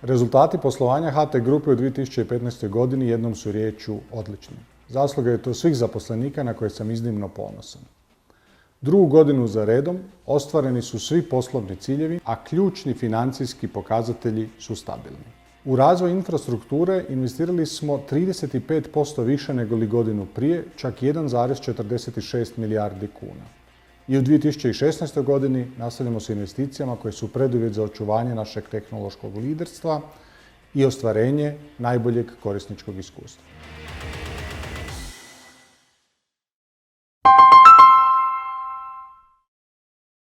Rezultati poslovanja HT grupe u 2015. godini jednom su riječju odlični. Zasluga je to svih zaposlenika na koje sam iznimno ponosan. Drugu godinu za redom ostvareni su svi poslovni ciljevi, a ključni financijski pokazatelji su stabilni. U razvoj infrastrukture investirali smo 35% više nego li godinu prije, čak 1,46 milijardi kuna. I u 2016. godini nastavljamo s investicijama koje su preduvjet za očuvanje našeg tehnološkog liderstva i ostvarenje najboljeg korisničkog iskustva.